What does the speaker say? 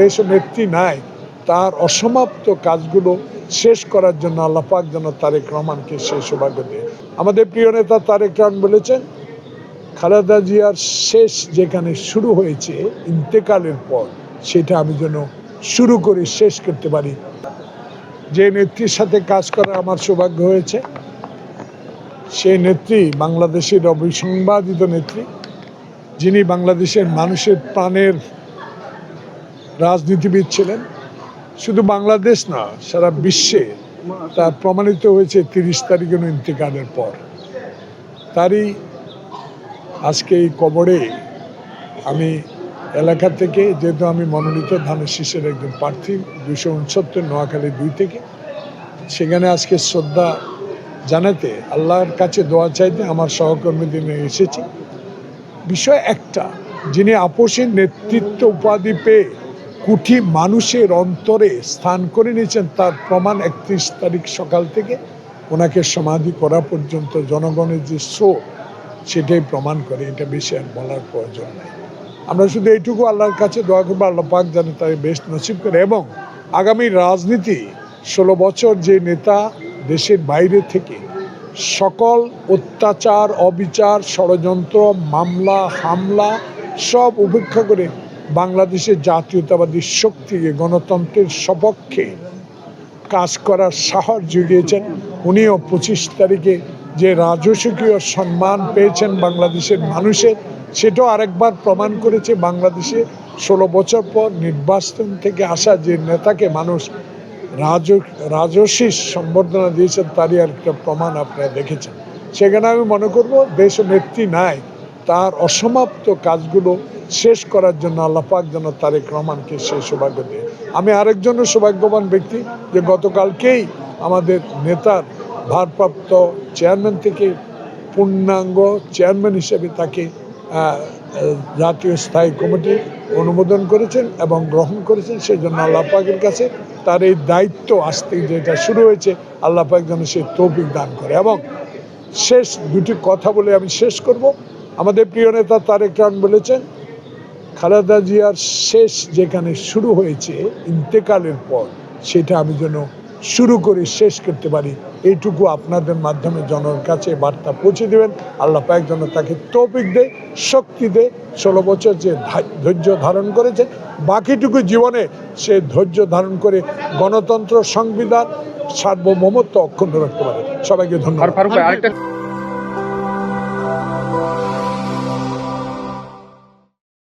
দেশনেত্রী নাই, তার অসমাপ্ত কাজগুলো শেষ করার জন্য আল্লাহ পাক যেন তারেক রহমানকে সেই সৌভাগ্য দেয়। আমাদের প্রিয় নেতা তারেক রহমান বলেছেন, খালেদা জিয়ার শেষ যেখানে শুরু হয়েছে ইন্তেকালের পর, সেটা আমি যেন শুরু করে শেষ করতে পারি। যে নেত্রীর সাথে কাজ করার আমার সৌভাগ্য হয়েছে, সেই নেত্রী বাংলাদেশের অবিসংবাদিত নেত্রী, যিনি বাংলাদেশের মানুষের প্রাণের রাজনীতিবিদ ছিলেন। শুধু বাংলাদেশ না, সারা বিশ্বে তা প্রমাণিত হয়েছে 30 তারিখের ইন্তেকালের পর। তারই আজকে এই কবরে আমি এলাকা থেকে, যেহেতু আমি মনোনীত ধানের শীষের একজন প্রার্থী 269 নোয়াখালী 2 থেকে, সেখানে আজকে শ্রদ্ধা জানাতে, আল্লাহর কাছে দোয়া চাইতে আমার সহকর্মীদের নিয়ে এসেছি। বিষয় একটা, যিনি আপসের নেতৃত্ব উপাধি পেয়ে কোটি মানুষের অন্তরে স্থান করে নিয়েছেন, তার প্রমাণ 31 তারিখ সকাল থেকে ওনাকে সমাধি করা পর্যন্ত জনগণের যে স্রোত, সেটাই প্রমাণ করে। এটা বেশি আর বলার প্রয়োজন নেই। আমরা শুধু এইটুকু আল্লাহর কাছে দোয়া করবো, আল্লাহ পাক যেন তার বেশ নসিব করে, এবং আগামী রাজনীতি 16 বছর যে নেতা দেশের বাইরে থেকে সকল অত্যাচার, অবিচার, ষড়যন্ত্র, মামলা, হামলা সব উপেক্ষা করে বাংলাদেশের জাতীয়তাবাদী শক্তিকে গণতন্ত্রের সপক্ষে কাজ করার সাহস জুগিয়েছেন। উনিও 25 তারিখে যে রাজকীয় সম্মান পেয়েছেন বাংলাদেশের মানুষের, সেটাও আরেকবার প্রমাণ করেছে। বাংলাদেশে 16 বছর পর নির্বাচন থেকে আসা যে নেতাকে মানুষ রাজশীষ সম্বর্ধনা দিয়েছেন, তারই একটা প্রমাণ আপনারা দেখেছেন। সেখানে আমি মনে করব দেশনেত্রী নাই, তার অসমাপ্ত কাজগুলো শেষ করার জন্য আল্লাহ পাক যেন তারেক রহমানকে সেই সৌভাগ্য দেয়। আমি আরেকজনের সৌভাগ্যবান ব্যক্তি, যে গতকালকেই আমাদের নেতার ভারপ্রাপ্ত চেয়ারম্যান থেকে পূর্ণাঙ্গ চেয়ারম্যান হিসেবে তাকে জাতীয় স্থায়ী কমিটি অনুমোদন করেছেন এবং গ্রহণ করেছেন। সেই জন্য আল্লাহ পাকের কাছে তার এই দায়িত্ব আসতে যেটা শুরু হয়েছে, আল্লাহ পাক যেন সেই তৌফিক দান করে। এবং শেষ দুটি কথা বলে আমি শেষ করব। আমাদের প্রিয় নেতা তারেক রহমান বলেছেন, খালেদা জিয়ার শেষ যেখানে শুরু হয়েছে ইন্তেকালের পর, সেটা আমি যেন শুরু করে শেষ করতে পারি। এইটুকু আপনাদের মাধ্যমে জনের কাছে বার্তা পৌঁছে দেবেন। আল্লাহ পাক যেন তাকে তৌফিক দেয়, শক্তি দেয়। 16 বছর যে ধৈর্য ধারণ করেছেন, বাকিটুকু জীবনে সে ধৈর্য ধারণ করে গণতন্ত্র, সংবিধান, সার্বভৌমত্ব অক্ষুণ্ণ রাখতে পারে। সবাইকে ধন্যবাদ।